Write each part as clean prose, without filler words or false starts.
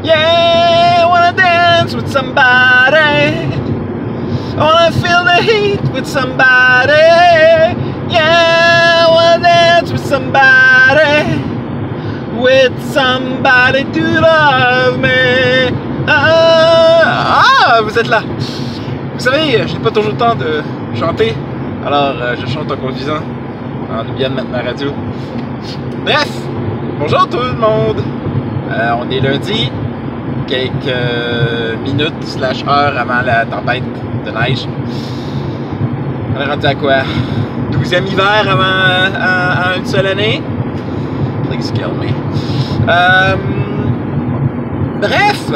Yeah, I wanna dance with somebody. I wanna feel the heat with somebody. Yeah, I wanna dance with somebody. With somebody to love me. Vous êtes là. Vous savez, j'ai pas toujours le temps de chanter. Alors, je chante en conduisant. En oubliant de mettre ma radio. Bref, bonjour tout le monde. On est lundi, quelques minutes / heures avant la tempête de neige. On est rendu à quoi? 12e hiver avant une seule année? Please kill me. Bref,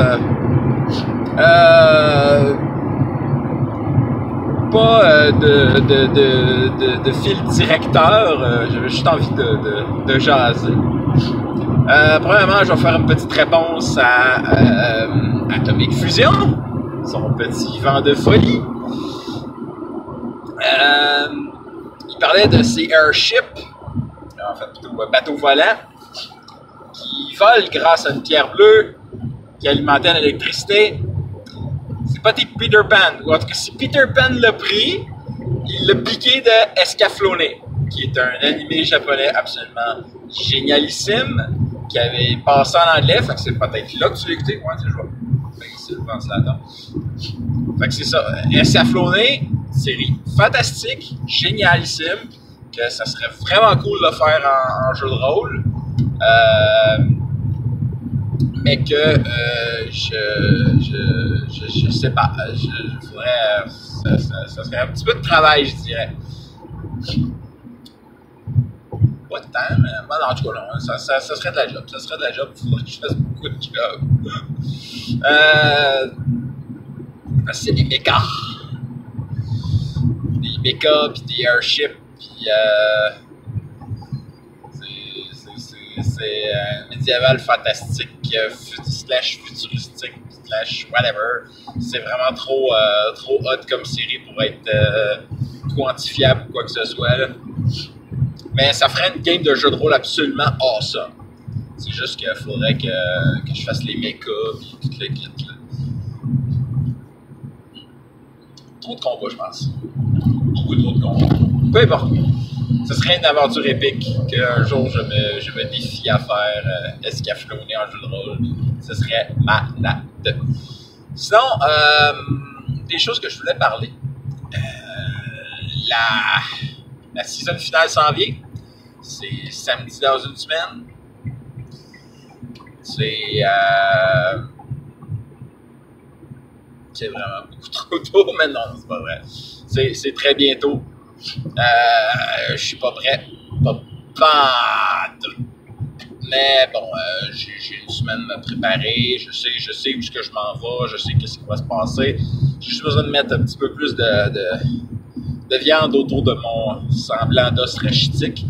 pas de fil directeur, j'avais juste envie de jaser. Premièrement, je vais faire une petite réponse à Atomic Fusion, son petit vent de folie. Il parlait de ces airships, en fait plutôt bateaux volants, qui volent grâce à une pierre bleue qui alimentait l'électricité. C'est pas Peter Pan, ou en tout cas si Peter Pan l'a pris, il l'a piqué de Escaflowne, qui est un animé japonais absolument génialissime, qui avait passé en anglais, fait que c'est peut-être là que tu l'as écouté. Ouais, je vois. C'est le ventilateur. Fait que c'est ça. Escaflowne, série fantastique, génialissime, que ça serait vraiment cool de faire en jeu de rôle. Mais que je sais pas, je ferais, ça serait un petit peu de travail, je dirais. Pas de temps, mais en tout cas, non, ça serait de la job. Ça serait de la job, il faudrait que je fasse beaucoup de job. C'est des mechas. Des mechas, puis des airships, puis c'est médiéval fantastique, / futuristique, / whatever. C'est vraiment trop hot comme série pour être quantifiable ou quoi que ce soit, là. Mais ça ferait une game de jeu de rôle absolument awesome. C'est juste qu'il faudrait que je fasse les mechas et tout le kit, là. Trop de combats, je pense. Beaucoup trop de combats. Peu importe. Ce serait une aventure épique qu'un jour je me défie à faire Escaflowne en jeu de rôle. Ce serait malade. Sinon, des choses que je voulais parler. La saison finale s'en vient. C'est samedi dans une semaine. C'est vraiment beaucoup trop tôt, mais non, c'est pas vrai. C'est très bientôt. Je suis pas prêt. Pas tout. Mais bon, j'ai une semaine à préparer. Je sais où est-ce que je m'en vais. Je sais qu'est-ce qui va se passer. J'ai juste besoin de mettre un petit peu plus de viande autour de mon semblant d'os rachitique.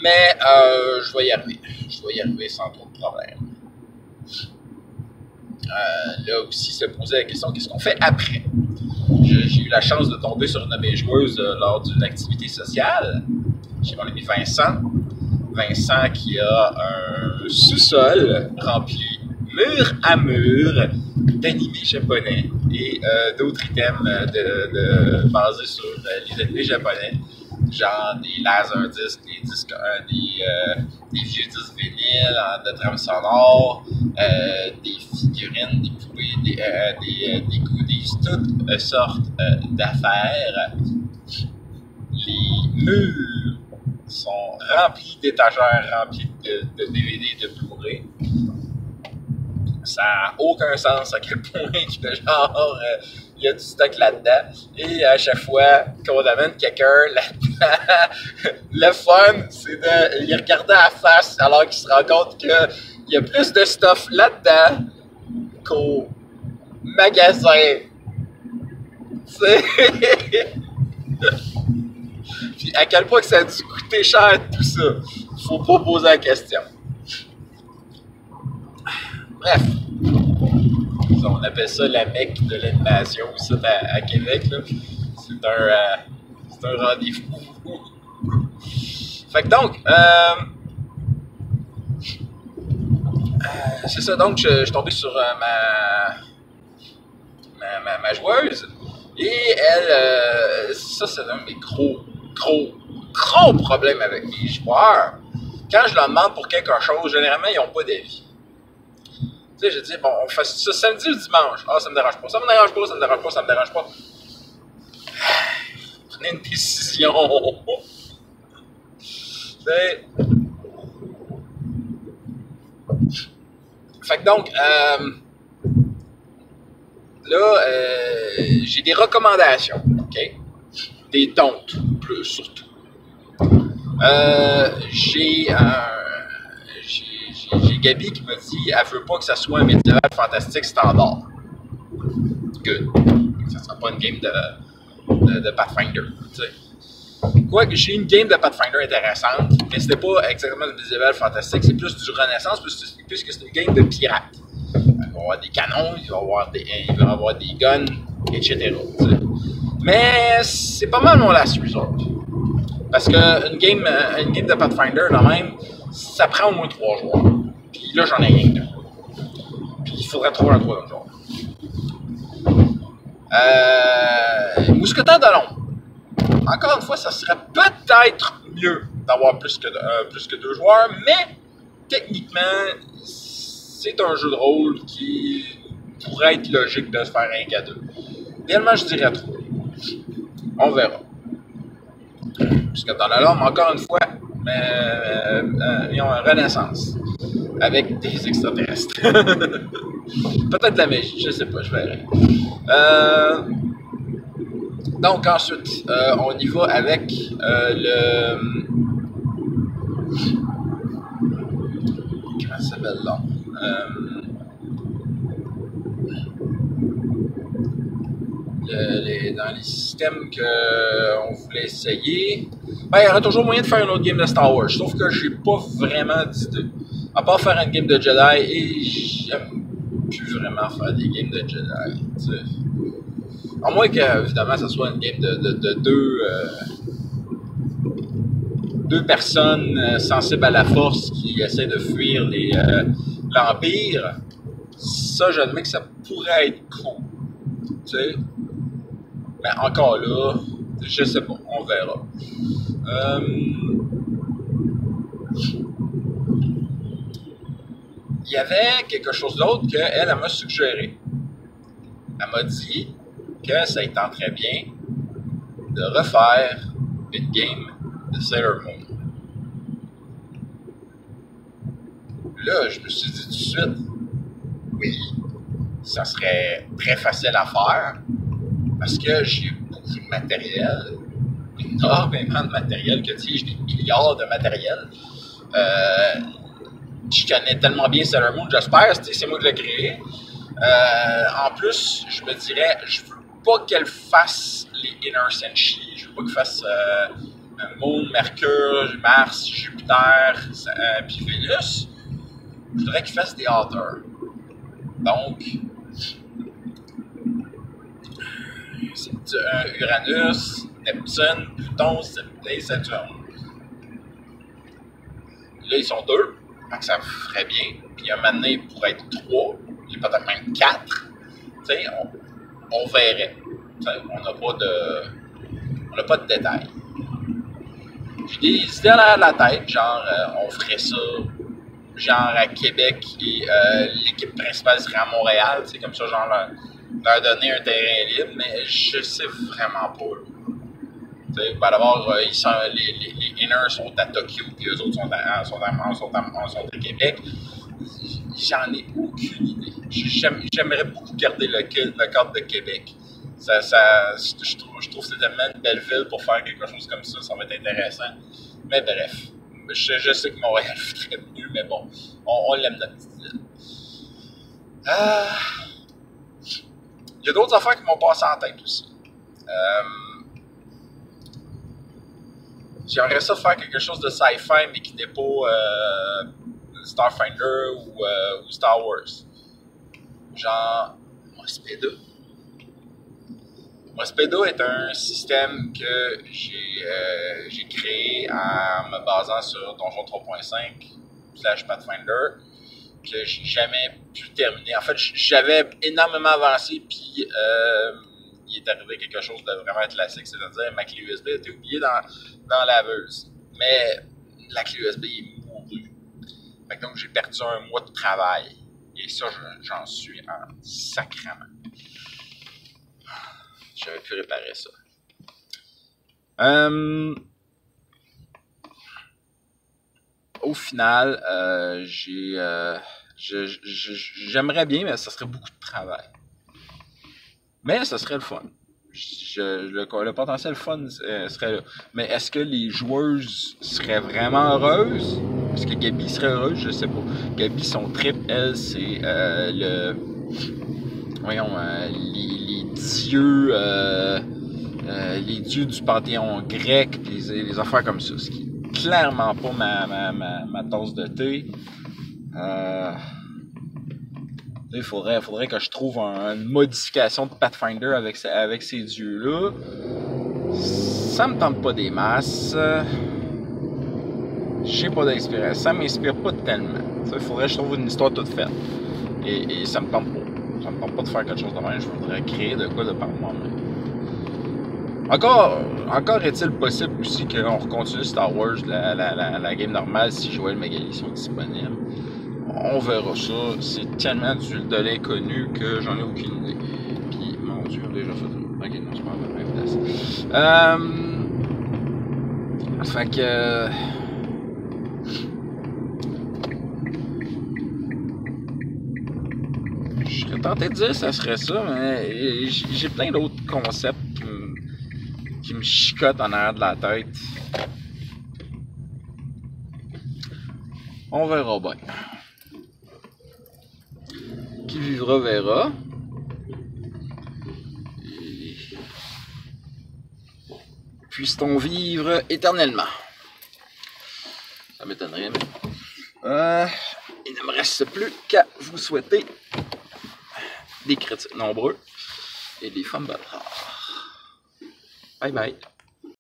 Mais je vais y arriver. Je vais y arriver sans trop de problème. Là aussi se posait la question, qu'est-ce qu'on fait après? J'ai eu la chance de tomber sur une de mes joueuses lors d'une activité sociale. J'ai mon ami Vincent. Vincent qui a un sous-sol rempli mur à mur d'animés japonais et d'autres items basés sur les animés japonais. Genre des laserdiscs, des vieux disques vinyles de trame sonore, des figurines, des poupées, des goodies, toutes sortes d'affaires. Les murs sont remplis d'étagères, remplis de DVD et de Blu-ray. Ça n'a aucun sens à quel point genre il y a du stock là-dedans. Et à chaque fois qu'on amène quelqu'un là-dedans, le fun, c'est de lui regarder à la face alors qu'il se rend compte qu'il y a plus de stuff là-dedans qu'au magasin. Puis à quel point que ça a dû coûter cher tout ça. Faut pas poser la question. Bref. On appelle ça la Mecque de l'animation aussi à Québec, là. C'est un rendez-vous. Fait que donc, C'est ça, donc je suis tombé sur ma joueuse. Et elle, ça c'est un de mes gros problèmes avec les joueurs. Quand je leur demande pour quelque chose, généralement, ils n'ont pas d'avis. Tu sais, je dis, bon, on fait ça samedi ou dimanche? Ah, ça me dérange pas. Ça me dérange pas, ça me dérange pas, ça me dérange pas. Prenez une décision. Fait que donc, là, j'ai des recommandations, OK? Des don'ts, plus surtout. J'ai Gabi qui me dit elle veut pas que ça soit un médiéval fantastique standard. Good. Ça sera pas une game de Pathfinder. T'sais. Quoique j'ai une game de Pathfinder intéressante, mais c'était pas exactement du médiéval fantastique, c'est plus du Renaissance, puisque c'est une game de pirates. Il va y avoir des canons, il va y avoir des guns, etc. T'sais. Mais c'est pas mal mon last resort. Parce qu'une game de Pathfinder, quand même, ça prend au moins 3 joueurs. Puis là, j'en ai rien que 2. Puis il faudrait trouver un 3e joueur. Mousquetaire de l'ombre. Encore une fois, ça serait peut-être mieux d'avoir plus que 2 joueurs, mais techniquement, c'est un jeu de rôle qui pourrait être logique de se faire un qu'à 2. Idéalement, je dirais 3. On verra. Puisque dans la lame, encore une fois, ils ont une renaissance avec des extraterrestres. Peut-être de la magie, je sais pas, je verrai. Donc ensuite, on y va avec le... Comment ça s'appelle là? Dans les systèmes qu'on voulait essayer, ben, il y aura toujours moyen de faire une autre game de Star Wars. Sauf que j'ai pas vraiment d'idée. À part faire une game de Jedi, et j'aime plus vraiment faire des games de Jedi. T'sais. À moins que, évidemment, ça soit une game de deux personnes sensibles à la force qui essaient de fuir l'Empire. Ça, j'admets que ça pourrait être cool. T'sais. Mais encore là, je sais pas, on verra. Il y avait quelque chose d'autre qu'elle m'a suggéré. Elle m'a dit que ça lui tenterait bien de refaire une game de Sailor Moon. Là, je me suis dit tout de suite, oui, ça serait très facile à faire parce que j'ai beaucoup de matériel, énormément de matériel, que tu sais, j'ai des milliards de matériel. Je connais tellement bien Sailor Moon, j'espère, c'est moi qui l'ai créé. En plus, je me dirais, je veux pas qu'elle fasse les Inner Senshi, je veux pas qu'elle fasse Moon, Mercure, Mars, Jupiter, puis Vénus. Je voudrais qu'il fasse des hauteurs. Donc, c'est Uranus, Neptune, Pluton, et Saturne. Là, ils sont 2, donc ça ferait bien. Puis un moment donné, il pourrait être 3, il y a peut-être même 4. Tu sais, on verrait. T'sais, on n'a pas de détails. J'ai des idées à la tête, genre on ferait ça genre à Québec et l'équipe principale serait à Montréal, tu sais, comme ça, genre leur donner un terrain libre, mais je sais vraiment pas. Ben d'abord, les Inners sont à Tokyo, puis eux autres sont à Québec. J'en ai aucune idée. J'aimerais beaucoup garder le cadre de Québec. Je trouve que c'est tellement une belle ville pour faire quelque chose comme ça va être intéressant. Mais bref, je sais que Montréal ferait mieux, mais bon, on l'aime notre petite ville. Il y a d'autres affaires qui m'ont passé en tête aussi. J'aimerais ça faire quelque chose de sci-fi, mais qui n'est pas Starfinder ou Star Wars. Genre Mospeda. Mospeda est un système que j'ai créé en me basant sur Donjon 3.5/Pathfinder, que j'ai jamais pu terminer. En fait, j'avais énormément avancé, puis il est arrivé quelque chose de vraiment classique, c'est-à-dire ma clé USB était oubliée dans la laveuse. Mais la clé USB est mourue. Fait que donc j'ai perdu un mois de travail. Et ça, j'en suis en sacrament. J'aurais pu réparer ça. Au final, j'aimerais bien, mais ça serait beaucoup de travail. Mais ça serait le fun. Le potentiel fun serait là. Mais est-ce que les joueuses seraient vraiment heureuses? Est-ce que Gabi serait heureuse? Je sais pas. Gabi, son trip, elle, c'est les dieux, les dieux du panthéon grec, les affaires comme ça. Ce qui est clairement pas ma tasse de thé. Il faudrait que je trouve une modification de Pathfinder avec ces dieux-là. Ça me tente pas des masses. J'ai pas d'inspiration. Ça m'inspire pas tellement. Il faudrait que je trouve une histoire toute faite. Et ça me tente pas. Ça me tente pas de faire quelque chose de même. Je voudrais créer de quoi de par moi-même. Encore est-il possible aussi qu'on recontinue Star Wars, la game normale, si Joël et Magali sont disponibles. On verra ça. C'est tellement de l'inconnu que j'en ai aucune idée. Puis, mon Dieu, j'ai déjà fait... Ok, non, c'est pas la même place. Fait que... Je serais tenté de dire que ça serait ça, mais j'ai plein d'autres concepts qui me chicotent en arrière de la tête. On verra bien. Qui vivra verra. Puisse-t-on vivre éternellement? Ça m'étonnerait, mais... il ne me reste plus qu'à vous souhaiter des critiques nombreux et des femmes bâtards. Bye bye.